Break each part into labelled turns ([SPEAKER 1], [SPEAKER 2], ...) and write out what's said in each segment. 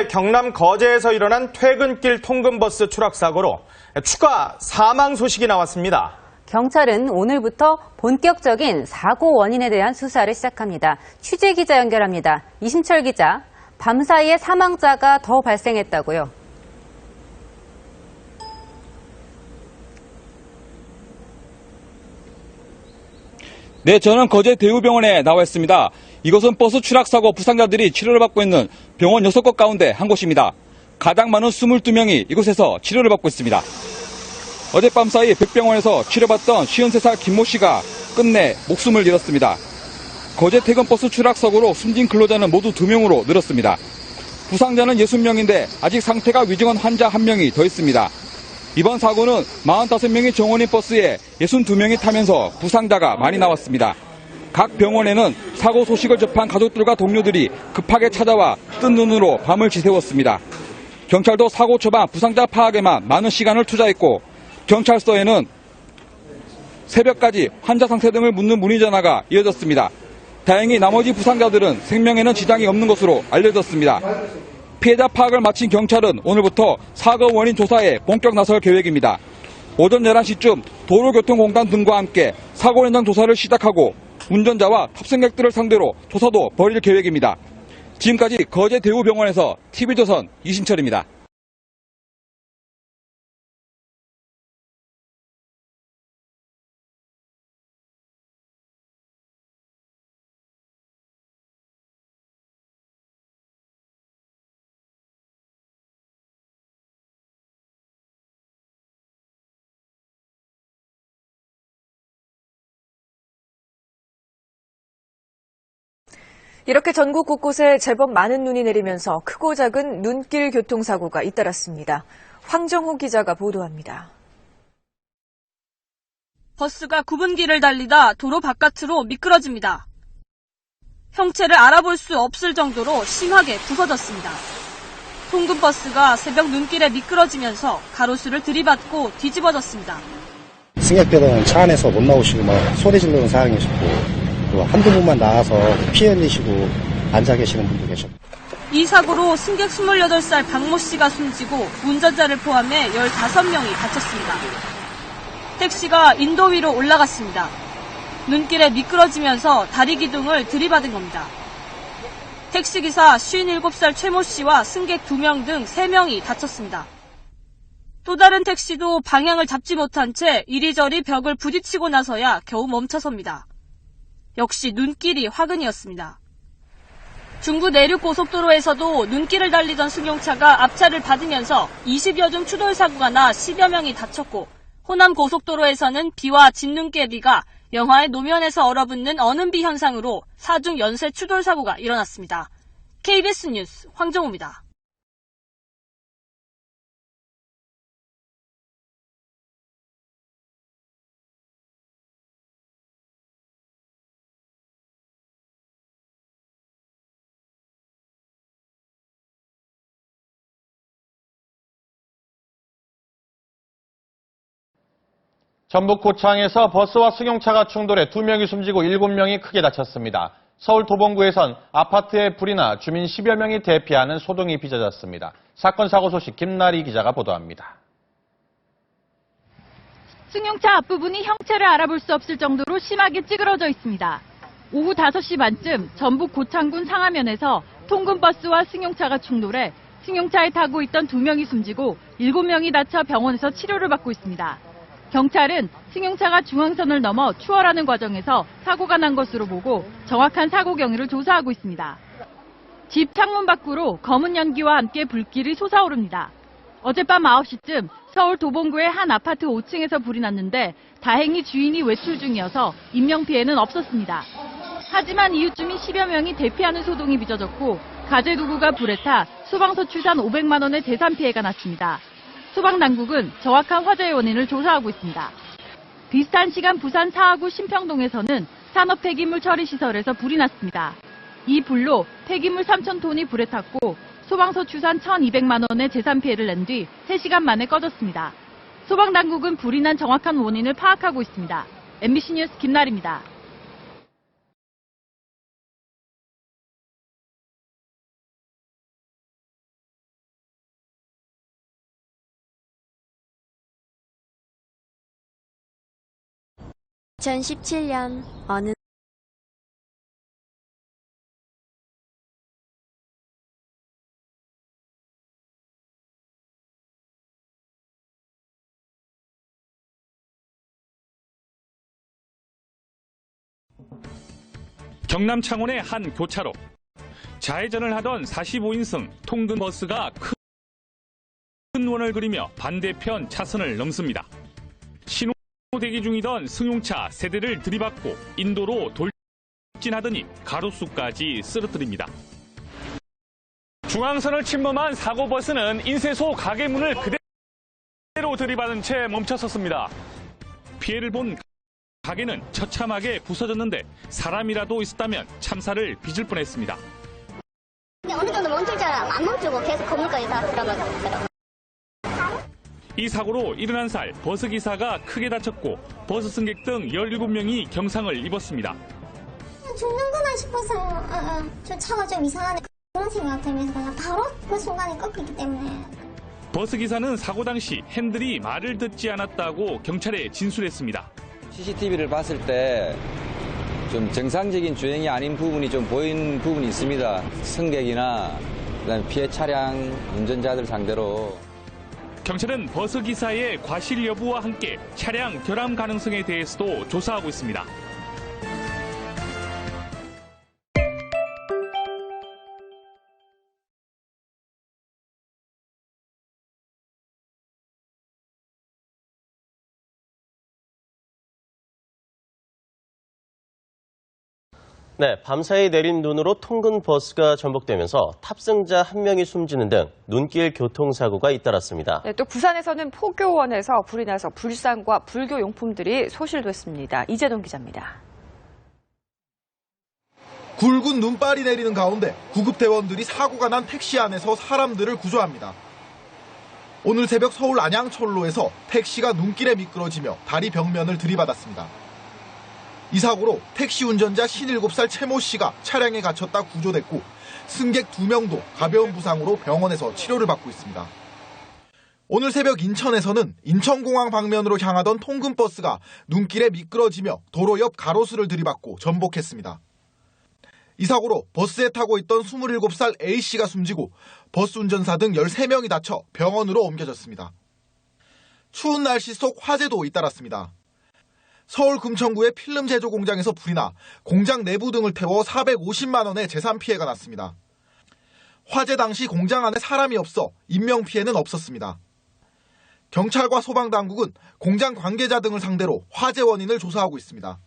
[SPEAKER 1] 어제 경남 거제에서 일어난 퇴근길 통근버스 추락사고로 추가 사망 소식이 나왔습니다.
[SPEAKER 2] 경찰은 오늘부터 본격적인 사고 원인에 대한 수사를 시작합니다. 취재 기자 연결합니다. 이신철 기자, 밤사이에 사망자가 더 발생했다고요?
[SPEAKER 3] 네, 저는 거제 대우병원에 나와 있습니다. 이곳은 버스 추락사고 부상자들이 치료를 받고 있는 병원 6곳 가운데 한 곳입니다. 가장 많은 22명이 이곳에서 치료를 받고 있습니다. 어젯밤 사이 백병원에서 치료받던 53살 김모 씨가 끝내 목숨을 잃었습니다. 거제 퇴근버스 추락사고로 숨진 근로자는 모두 2명으로 늘었습니다. 부상자는 60명인데 아직 상태가 위중한 환자 1명이 더 있습니다. 이번 사고는 45명이 정원인 버스에 62명이 타면서 부상자가 많이 나왔습니다. 각 병원에는 사고 소식을 접한 가족들과 동료들이 급하게 찾아와 뜬 눈으로 밤을 지새웠습니다. 경찰도 사고 초반 부상자 파악에만 많은 시간을 투자했고 경찰서에는 새벽까지 환자 상태 등을 묻는 문의 전화가 이어졌습니다. 다행히 나머지 부상자들은 생명에는 지장이 없는 것으로 알려졌습니다. 피해자 파악을 마친 경찰은 오늘부터 사고 원인 조사에 본격 나설 계획입니다. 오전 11시쯤 도로교통공단 등과 함께 사고 현장 조사를 시작하고 운전자와 탑승객들을 상대로 조사도 벌일 계획입니다. 지금까지 거제 대우병원에서 TV조선 이신철입니다.
[SPEAKER 4] 이렇게 전국 곳곳에 제법 많은 눈이 내리면서 크고 작은 눈길 교통사고가 잇따랐습니다. 황정호 기자가 보도합니다.
[SPEAKER 5] 버스가 굽은 길을 달리다 도로 바깥으로 미끄러집니다. 형체를 알아볼 수 없을 정도로 심하게 부서졌습니다. 통근버스가 새벽 눈길에 미끄러지면서 가로수를 들이받고 뒤집어졌습니다.
[SPEAKER 6] 승객들은 차 안에서 못 나오시고 막 소리 지르는 상황이셨고 또 한두 분만 나와서 피 흘리시고 앉아 계시는 분도 계셨고.
[SPEAKER 5] 이 사고로 승객 28살 박모 씨가 숨지고 운전자를 포함해 15명이 다쳤습니다. 택시가 인도 위로 올라갔습니다. 눈길에 미끄러지면서 다리 기둥을 들이받은 겁니다. 택시기사 57살 최모 씨와 승객 2명 등 3명이 다쳤습니다. 또 다른 택시도 방향을 잡지 못한 채 이리저리 벽을 부딪히고 나서야 겨우 멈춰섭니다. 역시 눈길이 화근이었습니다. 중부 내륙 고속도로에서도 눈길을 달리던 승용차가 앞차를 받으면서 20여 중 추돌 사고가 나 10여 명이 다쳤고 호남 고속도로에서는 비와 진눈깨비가 영하의 노면에서 얼어붙는 얼음비 현상으로 4중 연쇄 추돌 사고가 일어났습니다. KBS 뉴스 황정호입니다.
[SPEAKER 7] 전북 고창에서 버스와 승용차가 충돌해 2명이 숨지고 7명이 크게 다쳤습니다. 서울 도봉구에선 아파트에 불이 나 주민 10여 명이 대피하는 소동이 빚어졌습니다. 사건 사고 소식 김나리 기자가 보도합니다.
[SPEAKER 8] 승용차 앞부분이 형체를 알아볼 수 없을 정도로 심하게 찌그러져 있습니다. 오후 5시 반쯤 전북 고창군 상하면에서 통근버스와 승용차가 충돌해 승용차에 타고 있던 2명이 숨지고 7명이 다쳐 병원에서 치료를 받고 있습니다. 경찰은 승용차가 중앙선을 넘어 추월하는 과정에서 사고가 난 것으로 보고 정확한 사고 경위를 조사하고 있습니다. 집 창문 밖으로 검은 연기와 함께 불길이 솟아오릅니다. 어젯밤 9시쯤 서울 도봉구의 한 아파트 5층에서 불이 났는데 다행히 주인이 외출 중이어서 인명피해는 없었습니다. 하지만 이웃 주민 10여 명이 대피하는 소동이 빚어졌고 가재도구가 불에 타 소방서 추산 500만 원의 재산 피해가 났습니다. 소방당국은 정확한 화재의 원인을 조사하고 있습니다. 비슷한 시간 부산 사하구 신평동에서는 산업폐기물 처리시설에서 불이 났습니다. 이 불로 폐기물 3,000톤이 불에 탔고 소방서 추산 1,200만 원의 재산 피해를 낸 뒤 3시간 만에 꺼졌습니다. 소방당국은 불이 난 정확한 원인을 파악하고 있습니다. MBC 뉴스 김나리입니다.
[SPEAKER 9] 2017년 어느
[SPEAKER 10] 경남 창원의 한 교차로. 좌회전을 하던 45인승 통근버스가 큰 원을 그리며 반대편 차선을 넘습니다. 신호 대기 중이던 승용차 세대를 들이받고 인도로 돌진하더니 가로수까지 쓰러뜨립니다. 중앙선을 침범한 사고버스는 인쇄소 가게 문을 그대로 들이받은 채 멈춰섰습니다. 피해를 본 가게는 처참하게 부서졌는데 사람이라도 있었다면 참사를 빚을 뻔했습니다.
[SPEAKER 11] 어느 정도 멈출 줄 알아 안 멈추고 계속 건물까지 들어가고.
[SPEAKER 10] 이 사고로 71살 버스기사가 크게 다쳤고 버스 승객 등 17명이 경상을 입었습니다.
[SPEAKER 11] 죽는구나 싶어서 저 차가 좀 이상하네 그런 생각 들면서 그냥 바로 그 순간에 꺾이기 때문에.
[SPEAKER 10] 버스기사는 사고 당시 핸들이 말을 듣지 않았다고 경찰에 진술했습니다.
[SPEAKER 12] CCTV를 봤을 때 좀 정상적인 주행이 아닌 부분이 좀 보이는 부분이 있습니다. 승객이나 그다음에 피해 차량 운전자들 상대로.
[SPEAKER 10] 경찰은 버스기사의 과실 여부와 함께 차량 결함 가능성에 대해서도 조사하고 있습니다.
[SPEAKER 13] 네, 밤사이 내린 눈으로 통근 버스가 전복되면서 탑승자 1명이 숨지는 등 눈길 교통사고가 잇따랐습니다.
[SPEAKER 4] 네, 또 부산에서는 포교원에서 불이 나서 불상과 불교 용품들이 소실됐습니다. 이재동 기자입니다.
[SPEAKER 14] 굵은 눈발이 내리는 가운데 구급대원들이 사고가 난 택시 안에서 사람들을 구조합니다. 오늘 새벽 서울 안양철로에서 택시가 눈길에 미끄러지며 다리 벽면을 들이받았습니다. 이 사고로 택시 운전자 57살 최모 씨가 차량에 갇혔다 구조됐고 승객 2명도 가벼운 부상으로 병원에서 치료를 받고 있습니다. 오늘 새벽 인천에서는 인천공항 방면으로 향하던 통근버스가 눈길에 미끄러지며 도로 옆 가로수를 들이받고 전복했습니다. 이 사고로 버스에 타고 있던 27살 A씨가 숨지고 버스 운전사 등 13명이 다쳐 병원으로 옮겨졌습니다. 추운 날씨 속 화재도 잇따랐습니다. 서울 금천구의 필름 제조 공장에서 불이 나 공장 내부 등을 태워 450만 원의 재산 피해가 났습니다. 화재 당시 공장 안에 사람이 없어 인명 피해는 없었습니다. 경찰과 소방당국은 공장 관계자 등을 상대로 화재 원인을 조사하고 있습니다.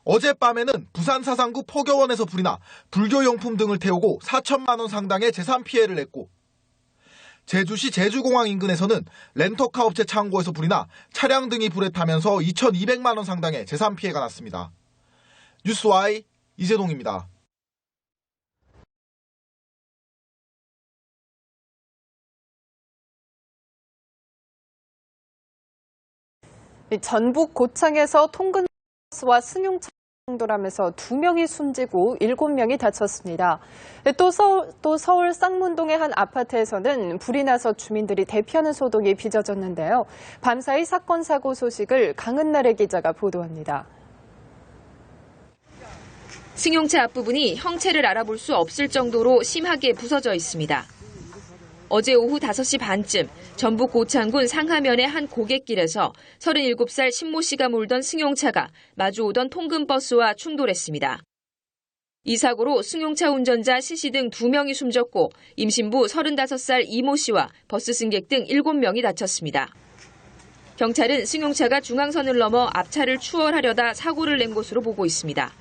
[SPEAKER 14] 어젯밤에는 부산 사상구 포교원에서 불이 나 불교용품 등을 태우고 4천만 원 상당의 재산 피해를 냈고 제주시 제주공항 인근에서는 렌터카 업체 창고에서 불이 나 차량 등이 불에 타면서 2,200만 원 상당의 재산 피해가 났습니다. 뉴스와이 이재동입니다.
[SPEAKER 15] 전북 고창에서 통근버스와 승용차 충돌하면서 2명이 숨지고 7명이 다쳤습니다. 또 서울 쌍문동의 한 아파트에서는 불이 나서 주민들이 대피하는 소동이 빚어졌는데요. 밤사이 사건 사고 소식을 강은나래 기자가 보도합니다.
[SPEAKER 16] 승용차 앞부분이 형체를 알아볼 수 없을 정도로 심하게 부서져 있습니다. 어제 오후 5시 반쯤 전북 고창군 상하면의 한 고갯길에서 37살 신모 씨가 몰던 승용차가 마주오던 통근버스와 충돌했습니다. 이 사고로 승용차 운전자 신 씨 등 2명이 숨졌고 임신부 35살 이모 씨와 버스 승객 등 7명이 다쳤습니다. 경찰은 승용차가 중앙선을 넘어 앞차를 추월하려다 사고를 낸 것으로 보고 있습니다.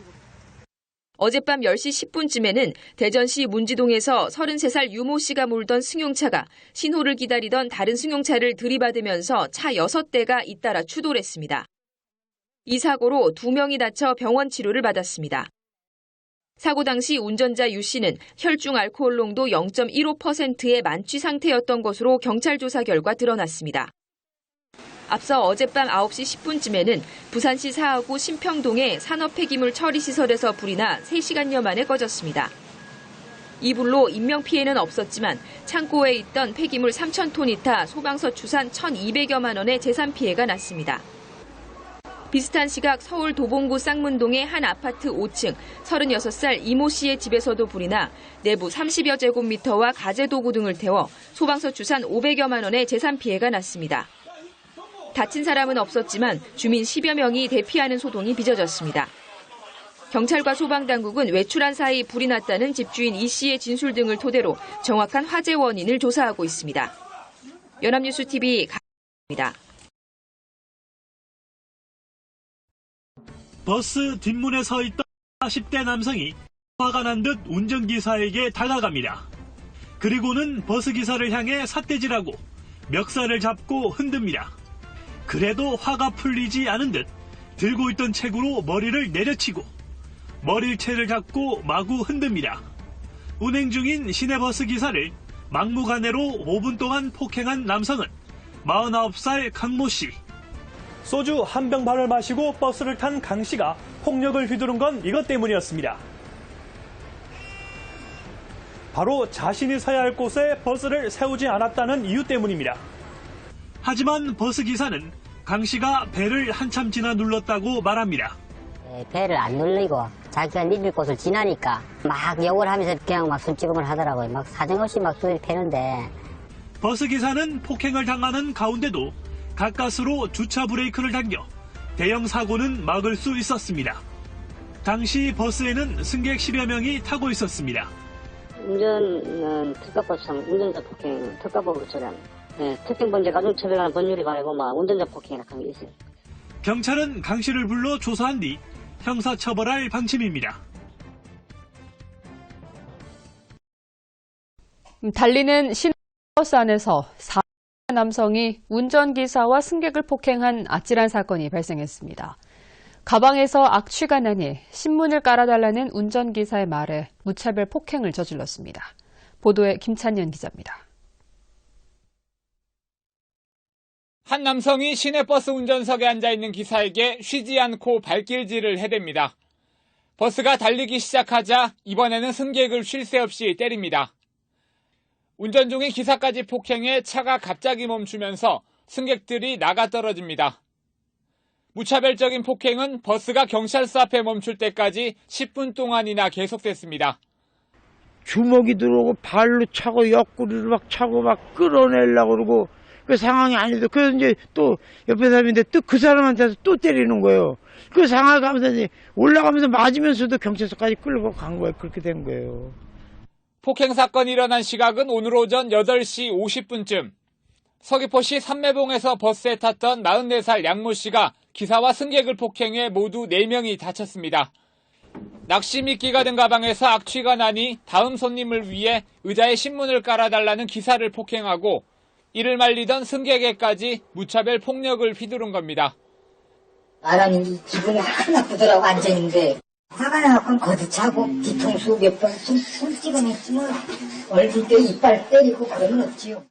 [SPEAKER 16] 어젯밤 10시 10분쯤에는 대전시 문지동에서 33살 유모 씨가 몰던 승용차가 신호를 기다리던 다른 승용차를 들이받으면서 차 6대가 잇따라 추돌했습니다. 이 사고로 2명이 다쳐 병원 치료를 받았습니다. 사고 당시 운전자 유 씨는 혈중 알코올 농도 0.15%의 만취 상태였던 것으로 경찰 조사 결과 드러났습니다. 앞서 어젯밤 9시 10분쯤에는 부산시 사하구 신평동의 산업폐기물 처리시설에서 불이 나 3시간여 만에 꺼졌습니다. 이 불로 인명피해는 없었지만 창고에 있던 폐기물 3,000톤이 타 소방서 추산 1,200여만 원의 재산 피해가 났습니다. 비슷한 시각 서울 도봉구 쌍문동의 한 아파트 5층 36살 이모 씨의 집에서도 불이 나 내부 30여 제곱미터와 가재도구 등을 태워 소방서 추산 500여만 원의 재산 피해가 났습니다. 다친 사람은 없었지만 주민 10여 명이 대피하는 소동이 빚어졌습니다. 경찰과 소방당국은 외출한 사이 불이 났다는 집주인 이 씨의 진술 등을 토대로 정확한 화재 원인을 조사하고 있습니다. 연합뉴스TV 강입니다.
[SPEAKER 9] 버스 뒷문에 서 있던 40대 남성이 화가 난 듯 운전기사에게 다가갑니다. 그리고는 버스기사를 향해 삿대질하고 멱살을 잡고 흔듭니다. 그래도 화가 풀리지 않은 듯 들고 있던 책으로 머리를 내려치고 머리채를 잡고 마구 흔듭니다. 운행 중인 시내버스 기사를 막무가내로 5분 동안 폭행한 남성은 49살 강모 씨.
[SPEAKER 17] 소주 한 병 반을 마시고 버스를 탄 강 씨가 폭력을 휘두른 건 이것 때문이었습니다. 바로 자신이 서야 할 곳에 버스를 세우지 않았다는 이유 때문입니다.
[SPEAKER 9] 하지만 버스 기사는 강 씨가 배를 한참 지나 눌렀다고 말합니다.
[SPEAKER 18] 배를 안 눌리고 자기가 내릴 곳을 지나니까 막 욕을 하면서 그냥 막 손찌검을 하더라고요. 막 사정없이 막 패는데.
[SPEAKER 9] 버스 기사는 폭행을 당하는 가운데도 가까스로 주차 브레이크를 당겨 대형 사고는 막을 수 있었습니다. 당시 버스에는 승객 10여 명이 타고 있었습니다.
[SPEAKER 18] 운전은 특가법상 운전자 폭행, 특가법처럼 특정범죄 가중처벌하는 법률이 바라고 막 운전자 폭행이라고 하는 게 있어요.
[SPEAKER 9] 경찰은 강 씨를 불러 조사한 뒤 형사처벌할 방침입니다.
[SPEAKER 15] 달리는 시내버스 안에서 4대 남성이 운전기사와 승객을 폭행한 아찔한 사건이 발생했습니다. 가방에서 악취가 나니 신문을 깔아달라는 운전기사의 말에 무차별 폭행을 저질렀습니다. 보도에 김찬년 기자입니다.
[SPEAKER 19] 한 남성이 시내버스 운전석에 앉아있는 기사에게 쉬지 않고 발길질을 해댑니다. 버스가 달리기 시작하자 이번에는 승객을 쉴 새 없이 때립니다. 운전 중인 기사까지 폭행해 차가 갑자기 멈추면서 승객들이 나가 떨어집니다. 무차별적인 폭행은 버스가 경찰서 앞에 멈출 때까지 10분 동안이나 계속됐습니다.
[SPEAKER 20] 주먹이 들어오고 발로 차고 옆구리를 막 차고 막 끌어내려고 그러고 그 상황이 아니도 그래서 이제 또 옆에 사람인데 또 그 사람한테서 또 때리는 거예요. 그 상황을 가면서 이제 올라가면서 맞으면서도 경찰서까지 끌고 간 거예요. 그렇게 된 거예요.
[SPEAKER 19] 폭행 사건이 일어난 시각은 오늘 오전 8시 50분쯤. 서귀포시 삼매봉에서 버스에 탔던 44살 양모 씨가 기사와 승객을 폭행해 모두 4명이 다쳤습니다. 낚시 미끼가 든 가방에서 악취가 나니 다음 손님을 위해 의자에 신문을 깔아달라는 기사를 폭행하고 이를 말리던 승객에까지 무차별 폭력을 휘두른 겁니다.
[SPEAKER 21] 나라는 기분이 하나 나쁘더라고 앉아있는데 화가 나갖고 거듭차고 뒤통수 몇 번 손찌검했지 뭐 얼굴 때 이빨 때리고 그러면 없지요.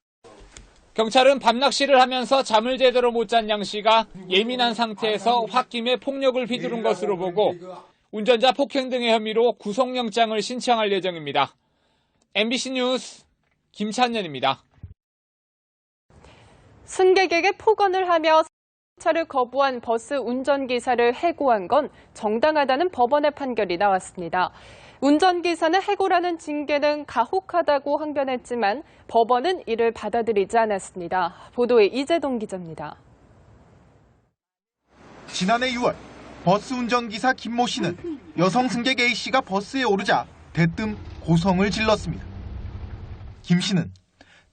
[SPEAKER 19] 경찰은 밤낚시를 하면서 잠을 제대로 못 잔 양 씨가 예민한 상태에서 홧김에 폭력을 휘두른 것으로 보고 운전자 폭행 등의 혐의로 구속영장을 신청할 예정입니다. MBC 뉴스 김찬년입니다.
[SPEAKER 15] 승객에게 폭언을 하며 승차를 거부한 버스 운전기사를 해고한 건 정당하다는 법원의 판결이 나왔습니다. 운전기사는 해고라는 징계는 가혹하다고 항변했지만 법원은 이를 받아들이지 않았습니다. 보도에 이재동 기자입니다.
[SPEAKER 14] 지난해 6월 버스 운전기사 김모 씨는 여성 승객 A 씨가 버스에 오르자 대뜸 고성을 질렀습니다. 김 씨는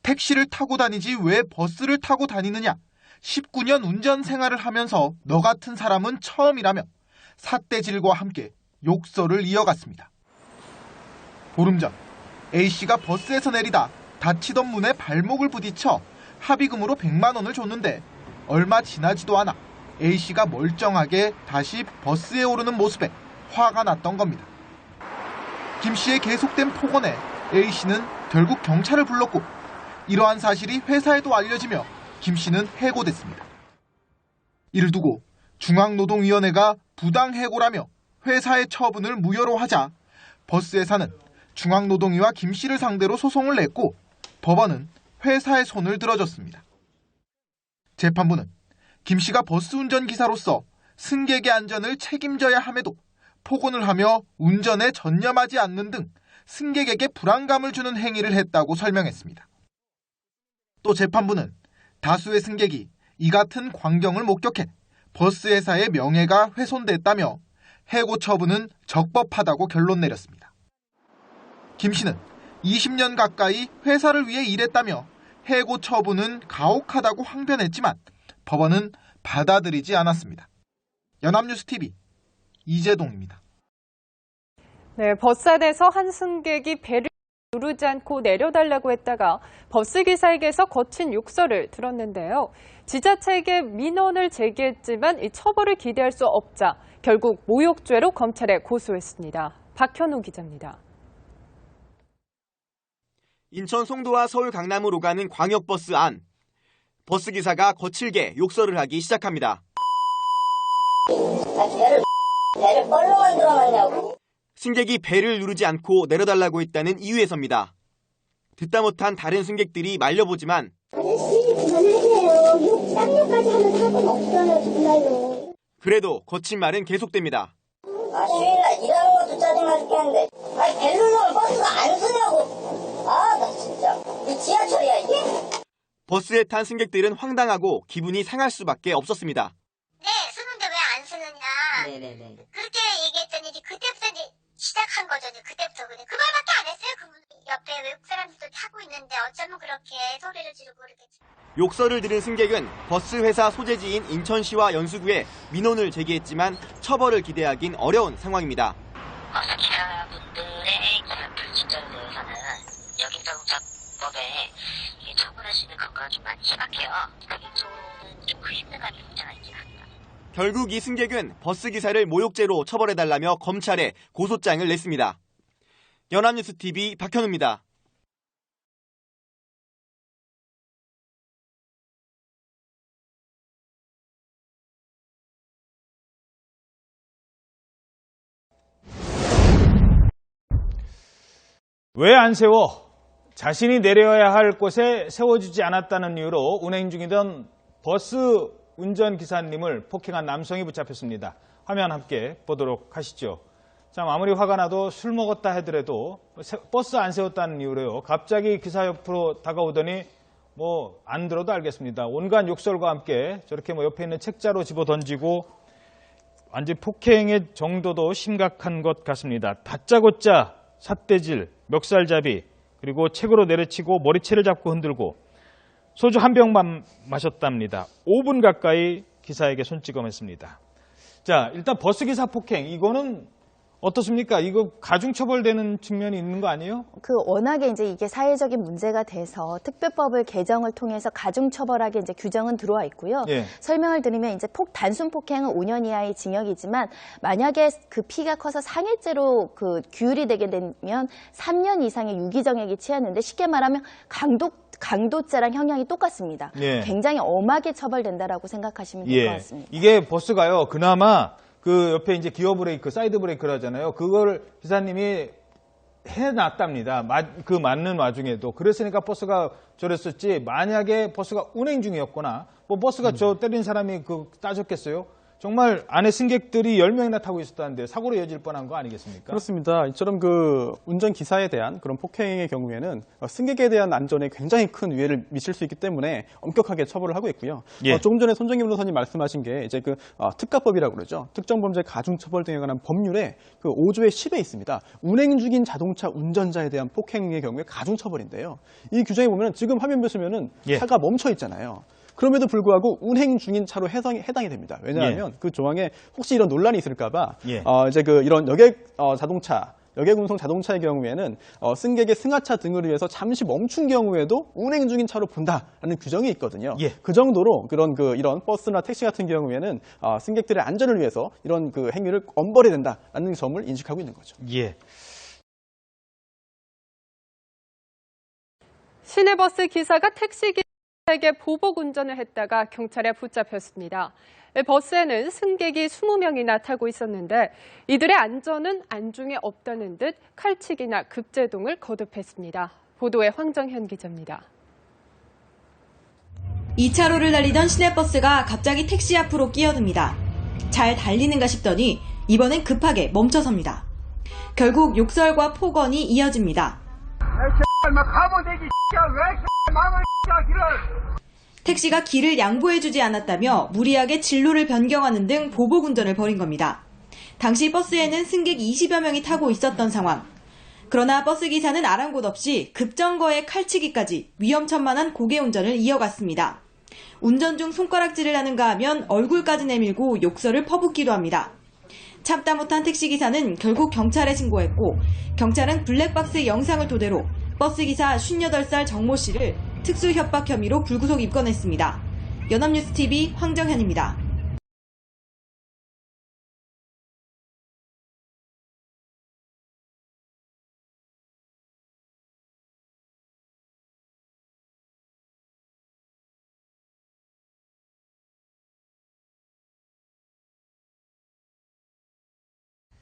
[SPEAKER 14] 택시를 타고 다니지 왜 버스를 타고 다니느냐, 19년 운전 생활을 하면서 너 같은 사람은 처음이라며 삿대질과 함께 욕설을 이어갔습니다. 보름 전 A씨가 버스에서 내리다 다치던 문에 발목을 부딪혀 합의금으로 100만 원을 줬는데 얼마 지나지도 않아 A씨가 멀쩡하게 다시 버스에 오르는 모습에 화가 났던 겁니다. 김씨의 계속된 폭언에 A씨는 결국 경찰을 불렀고 이러한 사실이 회사에도 알려지며 김씨는 해고됐습니다. 이를 두고 중앙노동위원회가 부당해고라며 회사의 처분을 무효로 하자 버스회사는 중앙노동위와 김씨를 상대로 소송을 냈고 법원은 회사의 손을 들어줬습니다. 재판부는 김씨가 버스 운전기사로서 승객의 안전을 책임져야 함에도 폭언을 하며 운전에 전념하지 않는 등 승객에게 불안감을 주는 행위를 했다고 설명했습니다. 또 재판부는 다수의 승객이 이 같은 광경을 목격해 버스 회사의 명예가 훼손됐다며 해고 처분은 적법하다고 결론 내렸습니다. 김 씨는 20년 가까이 회사를 위해 일했다며 해고 처분은 가혹하다고 항변했지만 법원은 받아들이지 않았습니다. 연합뉴스TV 이재동입니다.
[SPEAKER 15] 네, 버스 안에서 한 승객이 배를 누르지 않고 내려달라고 했다가 버스 기사에게서 거친 욕설을 들었는데요. 지자체에게 민원을 제기했지만 이 처벌을 기대할 수 없자 결국 모욕죄로 검찰에 고소했습니다. 박현우 기자입니다.
[SPEAKER 1] 인천 송도와 서울 강남으로 가는 광역버스 안. 버스 기사가 거칠게 욕설을 하기 시작합니다. 배를 뻘로 만들어놨냐고. 승객이 배를 누르지 않고 내려달라고 했다는 이유에서입니다. 듣다 못한 다른 승객들이 말려보지만
[SPEAKER 11] 아저씨 그만하세요. 쌍욕까지 하는 사고는 없어요. 정말로.
[SPEAKER 1] 그래도 거친 말은 계속됩니다.
[SPEAKER 11] 휴일날 일하는 것도 짜증나 죽겠는데 배를 누르면 버스가 안 쓰냐고. 나 진짜. 이 지하철이야 이게?
[SPEAKER 1] 버스에 탄 승객들은 황당하고 기분이 상할 수밖에 없었습니다.
[SPEAKER 11] 네, 쓰는데 왜 안 쓰느냐. 네네네. 그렇게 얘기했더니 이제 그때부터 이제 시작한 거죠. 그때부터 그냥 그 말밖에 안 했어요. 그분 옆에 외국 사람들도 타고 있는데 어쩌면 그렇게 소리를 지르고 그러겠지.
[SPEAKER 1] 욕설을 들은 승객은 버스 회사 소재지인 인천시와 연수구에 민원을 제기했지만 처벌을 기대하긴 어려운 상황입니다.
[SPEAKER 22] 버스 기사분들의 불친절에 대해서는 여객자동차법에 처벌할 수 있는 근거가 좀 많이 희박해요. 소는 좀 그 힘든 감이 없지 않아 있긴 합니다.
[SPEAKER 1] 결국 이 승객은 버스 기사를 모욕죄로 처벌해달라며 검찰에 고소장을 냈습니다. 연합뉴스TV 박현우입니다.
[SPEAKER 23] 왜 안 세워? 자신이 내려야 할 곳에 세워주지 않았다는 이유로 운행 중이던 버스 운전기사님을 폭행한 남성이 붙잡혔습니다. 화면 함께 보도록 하시죠. 참 아무리 화가 나도 술 먹었다 하더라도 버스 안 세웠다는 이유로요. 갑자기 기사 옆으로 다가오더니 뭐 안 들어도 알겠습니다. 온갖 욕설과 함께 저렇게 뭐 옆에 있는 책자로 집어 던지고 완전 폭행의 정도도 심각한 것 같습니다. 다짜고짜 삿대질, 멱살잡이, 그리고 책으로 내려치고 머리채를 잡고 흔들고 소주 한 병만 마셨답니다. 5분 가까이 기사에게 손찌검했습니다. 자, 일단 버스기사 폭행, 이거는 어떻습니까? 이거 가중처벌되는 측면이 있는 거 아니에요?
[SPEAKER 24] 워낙에 이제 이게 사회적인 문제가 돼서 특별법을 개정을 통해서 가중처벌하게 이제 규정은 들어와 있고요.
[SPEAKER 23] 예.
[SPEAKER 24] 설명을 드리면 이제 단순 폭행은 5년 이하의 징역이지만 만약에 그 피가 커서 상해죄로 규율이 되게 되면 3년 이상의 유기정역이 취하는데 쉽게 말하면 강도죄랑 형량이 똑같습니다.
[SPEAKER 23] 예.
[SPEAKER 24] 굉장히 엄하게 처벌된다라고 생각하시면 될 것 같습니다.
[SPEAKER 23] 이게 버스가요, 그나마 그 옆에 이제 기어 브레이크, 사이드 브레이크를 하잖아요. 그걸 기사님이 해놨답니다. 그 맞는 와중에도. 그랬으니까 버스가 저랬었지. 만약에 버스가 운행 중이었거나, 뭐 버스가 저 때린 사람이 따졌겠어요? 정말 안에 승객들이 10명이나 타고 있었다는데 사고로 이어질 뻔한 거 아니겠습니까?
[SPEAKER 25] 그렇습니다. 이처럼 운전기사에 대한 그런 폭행의 경우에는 승객에 대한 안전에 굉장히 큰 위해를 미칠 수 있기 때문에 엄격하게 처벌을 하고 있고요.
[SPEAKER 23] 예.
[SPEAKER 25] 조금 전에 손정희 변호사님 말씀하신 게 이제 특가법이라고 그러죠. 특정범죄 가중처벌 등에 관한 법률에 5조의 10에 있습니다. 운행 중인 자동차 운전자에 대한 폭행의 경우에 가중처벌인데요. 이 규정에 보면 지금 화면 보시면은 차가 멈춰 있잖아요. 그럼에도 불구하고 운행 중인 차로 해당이 됩니다. 왜냐하면 그 조항에 혹시 이런 논란이 있을까봐 이런 여객 운송 자동차의 경우에는 승객의 승하차 등을 위해서 잠시 멈춘 경우에도 운행 중인 차로 본다라는 규정이 있거든요. 그 정도로 이런 버스나 택시 같은 경우에는 승객들의 안전을 위해서 이런 행위를 엄벌해야 된다라는 점을 인식하고 있는 거죠.
[SPEAKER 23] 예.
[SPEAKER 15] 시내버스 기사가 택시기사에게 보복 운전을 했다가 경찰에 붙잡혔습니다. 버스에는 승객이 20명이나 타고 있었는데 이들의 안전은 안중에 없다는 듯 칼치기나 급제동을 거듭했습니다. 보도에 황정현 기자입니다.
[SPEAKER 26] 2차로를 달리던 시내버스가 갑자기 택시 앞으로 끼어듭니다.
[SPEAKER 2] 잘 달리는가 싶더니 이번엔 급하게 멈춰섭니다. 결국 욕설과 폭언이 이어집니다. 택시가 길을 양보해주지 않았다며 무리하게 진로를 변경하는 등 보복운전을 벌인 겁니다. 당시 버스에는 승객 20여 명이 타고 있었던 상황. 그러나 버스기사는 아랑곳 없이 급정거에 칼치기까지 위험천만한 고개운전을 이어갔습니다. 운전 중 손가락질을 하는가 하면 얼굴까지 내밀고 욕설을 퍼붓기도 합니다. 참다 못한 택시기사는 결국 경찰에 신고했고 경찰은 블랙박스 영상을 토대로 버스기사 58살 정모 씨를 특수협박 혐의로 불구속 입건했습니다. 연합뉴스TV 황정현입니다.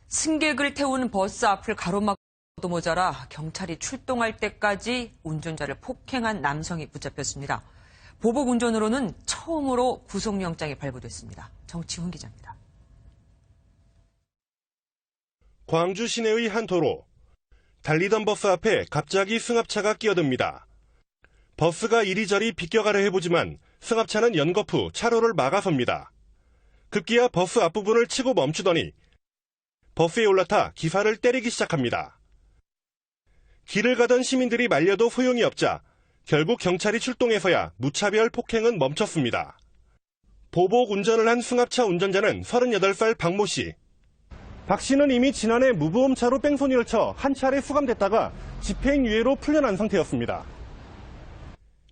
[SPEAKER 3] 승객을 태우는 버스 앞을 가로막고도 모자라 경찰이 출동할 때까지 운전자를 폭행한 남성이 붙잡혔습니다. 보복 운전으로는 처음으로 구속영장이 발부됐습니다. 정치훈 기자입니다.
[SPEAKER 5] 광주 시내의 한 도로. 달리던 버스 앞에 갑자기 승합차가 끼어듭니다. 버스가 이리저리 비껴가려 해보지만 승합차는 연거푸 차로를 막아섭니다. 급기야 버스 앞부분을 치고 멈추더니 버스에 올라타 기사를 때리기 시작합니다. 길을 가던 시민들이 말려도 소용이 없자 결국 경찰이 출동해서야 무차별 폭행은 멈췄습니다. 보복 운전을 한 승합차 운전자는 38살 박모 씨. 박 씨는 이미 지난해 무보험차로 뺑소니를 쳐 한 차례 수감됐다가 집행유예로 풀려난 상태였습니다.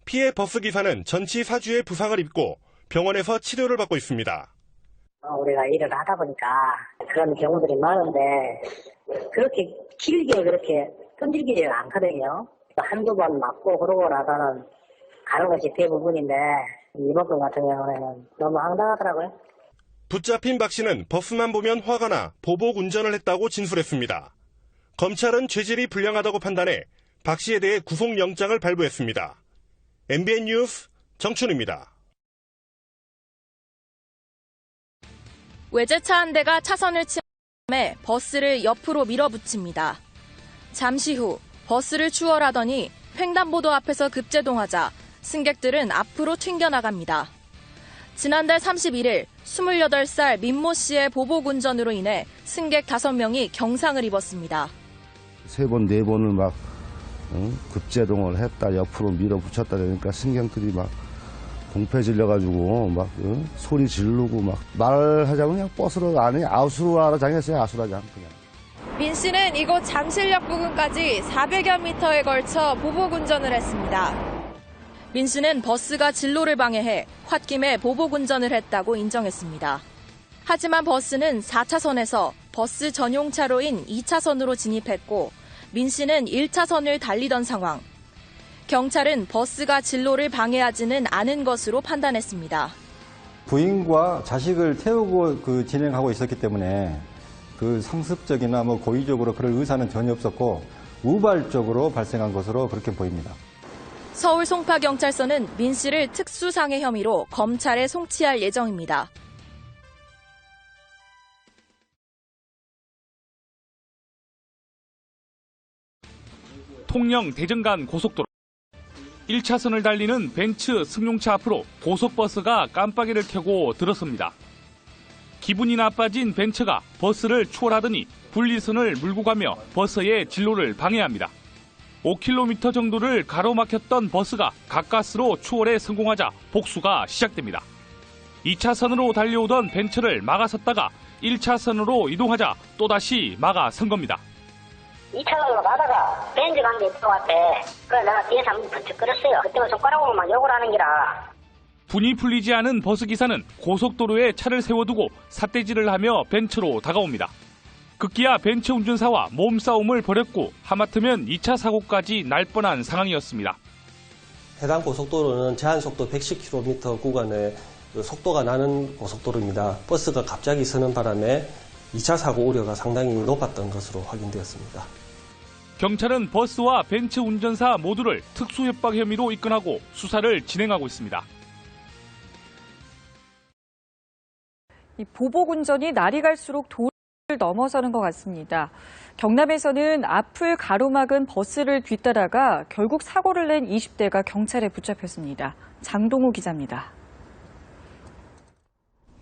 [SPEAKER 5] 피해 버스기사는 전치 4주의 부상을 입고 병원에서 치료를 받고 있습니다.
[SPEAKER 18] 우리가 일을 하다 보니까 그런 경우들이 많은데 그렇게 길게 그렇게 던질기지는 않거든요. 한두 번 맞고 그러고 나서는 가는 것이 대부분인데 이번 것 같은 경우에는 너무 황당하더라고요.
[SPEAKER 5] 붙잡힌 박 씨는 버스만 보면 화가 나 보복 운전을 했다고 진술했습니다. 검찰은 죄질이 불량하다고 판단해 박 씨에 대해 구속영장을 발부했습니다. MBN 뉴스 정춘입니다.
[SPEAKER 6] 외제차 한 대가 차선을 침해 버스를 옆으로 밀어붙입니다. 잠시 후 버스를 추월하더니 횡단보도 앞에서 급제동하자 승객들은 앞으로 튕겨나갑니다. 지난달 31일 28살 민모 씨의 보복 운전으로 인해 승객 5명이 경상을 입었습니다.
[SPEAKER 7] 3번, 4번을 막 급제동을 했다, 옆으로 밀어붙였다 그러니까 승객들이 막 공패 질려가지고 막 소리 지르고 막 말하자면 그냥 버스로 안에 아수라장했어요. 아수라장 그냥.
[SPEAKER 6] 민 씨는 이곳 잠실역 부근까지 400여 미터에 걸쳐 보복 운전을 했습니다. 민 씨는 버스가 진로를 방해해 홧김에 보복 운전을 했다고 인정했습니다. 하지만 버스는 4차선에서 버스 전용 차로인 2차선으로 진입했고 민 씨는 1차선을 달리던 상황. 경찰은 버스가 진로를 방해하지는 않은 것으로 판단했습니다.
[SPEAKER 26] 부인과 자식을 태우고 진행하고 있었기 때문에 그 상습적이나 고의적으로 그럴 의사는 전혀 없었고 우발적으로 발생한 것으로 그렇게 보입니다.
[SPEAKER 6] 서울 송파경찰서는 민 씨를 특수상해 혐의로 검찰에 송치할 예정입니다.
[SPEAKER 10] 통영 대전간 고속도로 1차선을 달리는 벤츠 승용차 앞으로 고속버스가 깜빡이를 켜고 들었습니다. 기분이 나빠진 벤츠가 버스를 추월하더니 분리선을 물고 가며 버스의 진로를 방해합니다. 5km 정도를 가로막혔던 버스가 가까스로 추월에 성공하자 복수가 시작됩니다. 2차선으로 달려오던 벤츠를 막아섰다가 1차선으로 이동하자 또다시 막아선 겁니다.
[SPEAKER 18] 2차선으로 가다가 벤츠가 한 대 들어왔대. 그래서 내가 뒤에서 한번 부쩍 끌었어요. 그때는 손가락으로 막 욕을 하는 기라.
[SPEAKER 10] 분이 풀리지 않은 버스기사는 고속도로에 차를 세워두고 삿대질을 하며 벤츠로 다가옵니다. 급기야 벤츠 운전사와 몸싸움을 벌였고 하마터면 2차 사고까지 날 뻔한 상황이었습니다.
[SPEAKER 27] 해당 고속도로는 제한속도 110km 구간에 속도가 나는 고속도로입니다. 버스가 갑자기 서는 바람에 2차 사고 우려가 상당히 높았던 것으로 확인되었습니다.
[SPEAKER 10] 경찰은 버스와 벤츠 운전사 모두를 특수협박 혐의로 입건하고 수사를 진행하고 있습니다.
[SPEAKER 4] 이 보복운전이 날이 갈수록 도를 넘어서는 것 같습니다. 경남에서는 앞을 가로막은 버스를 뒤따라가 결국 사고를 낸 20대가 경찰에 붙잡혔습니다. 장동우 기자입니다.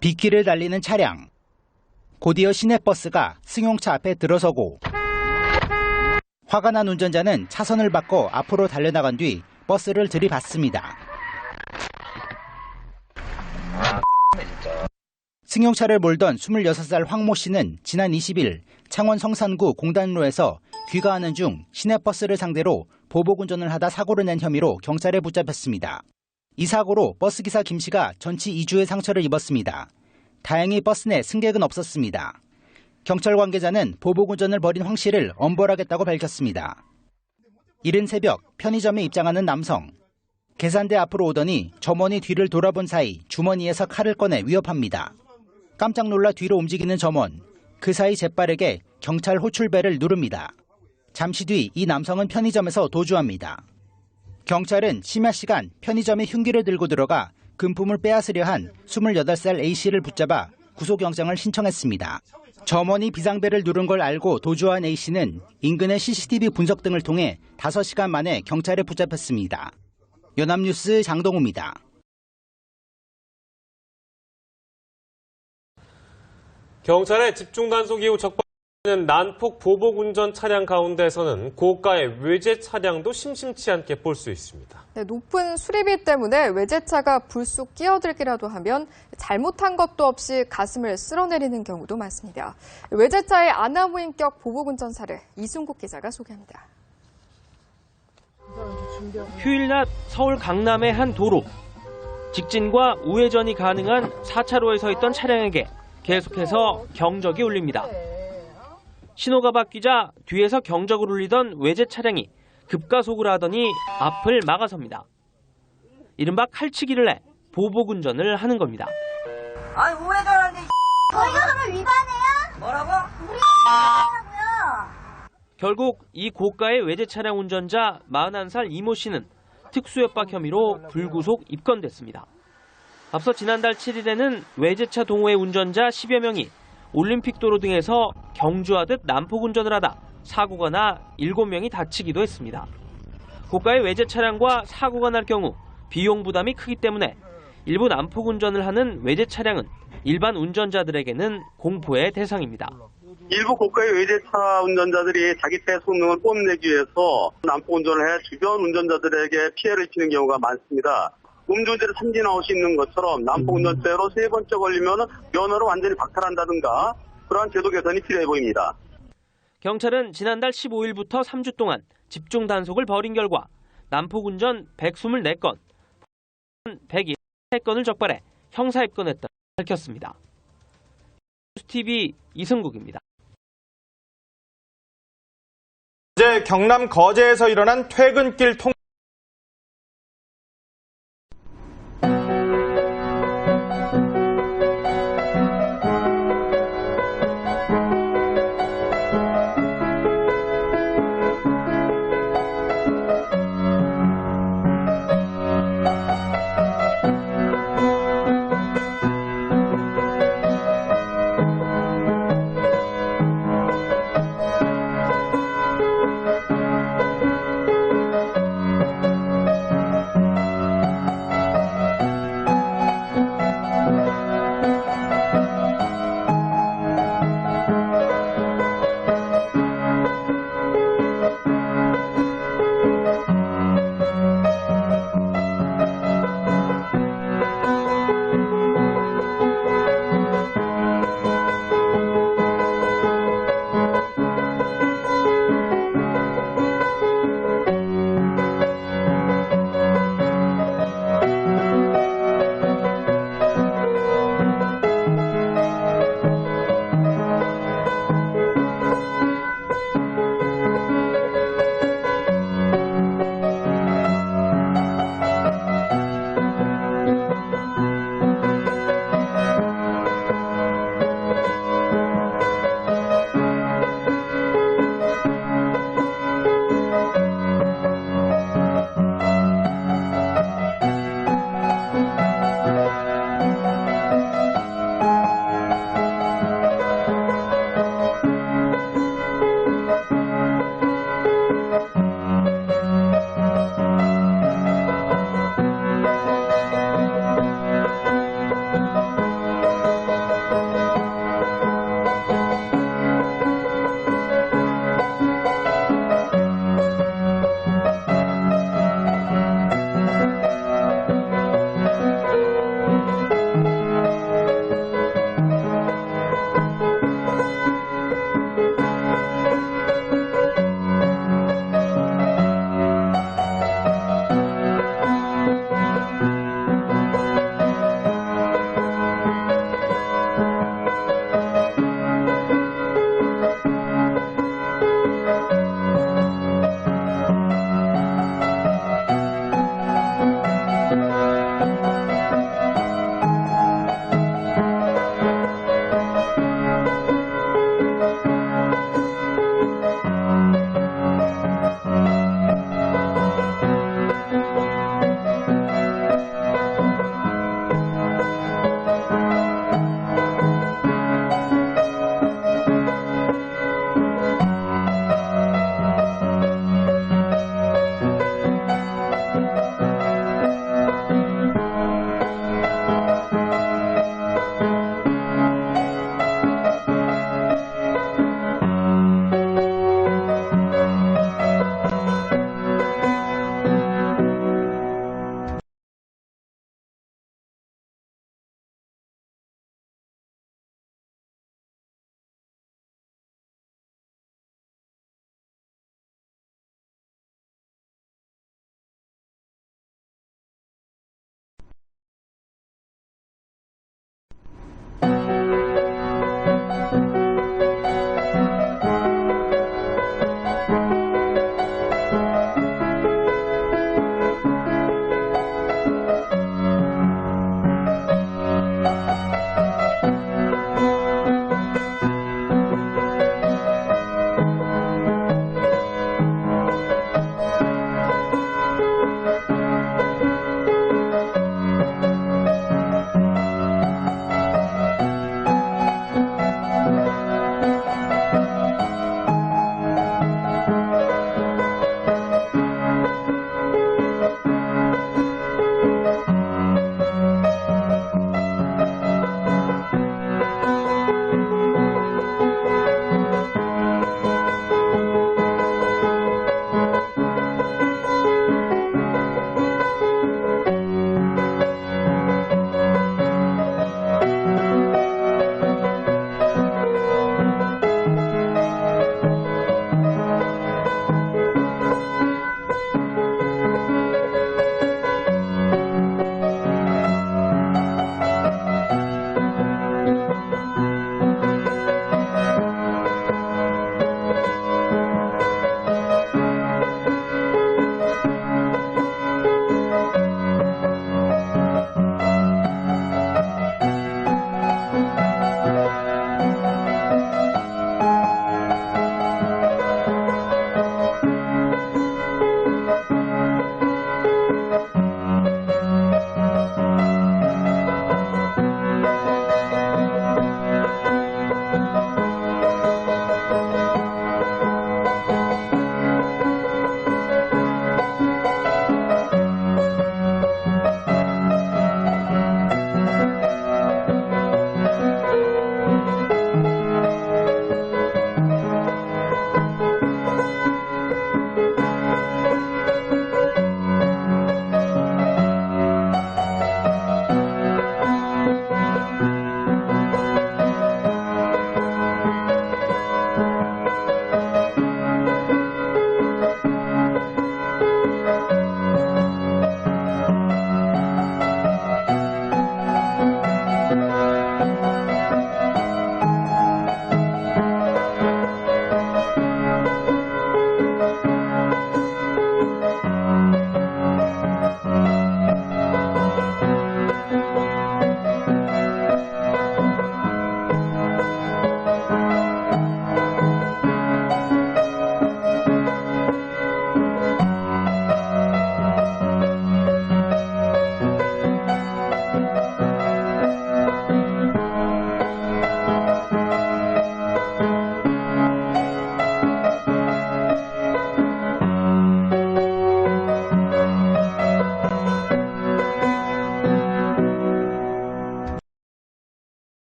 [SPEAKER 8] 빗길을 달리는 차량. 곧이어 시내버스가 승용차 앞에 들어서고 화가 난 운전자는 차선을 바꿔 앞으로 달려나간 뒤 버스를 들이받습니다. 승용차를 몰던 26살 황모 씨는 지난 20일 창원 성산구 공단로에서 귀가하는 중 시내버스를 상대로 보복운전을 하다 사고를 낸 혐의로 경찰에 붙잡혔습니다. 이 사고로 버스기사 김 씨가 전치 2주의 상처를 입었습니다. 다행히 버스 내 승객은 없었습니다. 경찰 관계자는 보복운전을 벌인 황 씨를 엄벌하겠다고 밝혔습니다. 이른 새벽 편의점에 입장하는 남성. 계산대 앞으로 오더니 점원이 뒤를 돌아본 사이 주머니에서 칼을 꺼내 위협합니다. 깜짝 놀라 뒤로 움직이는 점원. 그 사이 재빠르게 경찰 호출벨을 누릅니다. 잠시 뒤 이 남성은 편의점에서 도주합니다. 경찰은 심야 시간 편의점에 흉기를 들고 들어가 금품을 빼앗으려 한 28살 A씨를 붙잡아 구속영장을 신청했습니다. 점원이 비상벨을 누른 걸 알고 도주한 A씨는 인근의 CCTV 분석 등을 통해 5시간 만에 경찰에 붙잡혔습니다. 연합뉴스 장동우입니다.
[SPEAKER 9] 경찰의 집중 단속 이후 적발되는 난폭 보복 운전 차량 가운데서는 고가의 외제 차량도 심심치 않게 볼 수 있습니다.
[SPEAKER 12] 네, 높은 수리비 때문에 외제차가 불쑥 끼어들기라도 하면 잘못한 것도 없이 가슴을 쓸어내리는 경우도 많습니다. 외제차의 아나무인격 보복 운전 사례 이순국 기자가 소개합니다.
[SPEAKER 13] 휴일 낮 서울 강남의 한 도로. 직진과 우회전이 가능한 4차로에 서 있던 차량에게 계속해서 경적이 울립니다. 신호가 바뀌자 뒤에서 경적을 울리던 외제 차량이 급가속을 하더니 앞을 막아섭니다. 이른바 칼치기를 해 보복운전을 하는 겁니다.
[SPEAKER 16] 아니 우회전하는데
[SPEAKER 11] 도로를 위반해요?
[SPEAKER 16] 뭐라고?
[SPEAKER 11] 위반하고요.
[SPEAKER 13] 결국 이 고가의 외제 차량 운전자 41살 이모 씨는 특수협박 혐의로 불구속 입건됐습니다. 앞서 지난달 7일에는 외제차 동호회 운전자 10여 명이 올림픽도로 등에서 경주하듯 난폭 운전을 하다 사고가 나 7명이 다치기도 했습니다. 고가의 외제 차량과 사고가 날 경우 비용 부담이 크기 때문에 일부 난폭 운전을 하는 외제 차량은 일반 운전자들에게는 공포의 대상입니다.
[SPEAKER 17] 일부 고가의 외제차 운전자들이 자기 차 성능을 뽐내기 위해서 난폭 운전을 해 주변 운전자들에게 피해를 입히는 경우가 많습니다. 음주운전을 삼진아웃이 있는 것처럼 난폭운전죄로 3번째 걸리면 면허를 완전히 박탈한다든가 그러한 제도 개선이 필요해 보입니다.
[SPEAKER 13] 경찰은 지난달 15일부터 3주 동안 집중 단속을 벌인 결과 난폭운전 124건, 123건을 적발해 형사 입건했다고 밝혔습니다. 뉴스TV 이승국입니다.
[SPEAKER 23] 어제 경남 거제에서 일어난 퇴근길 통
[SPEAKER 1] 있습니다.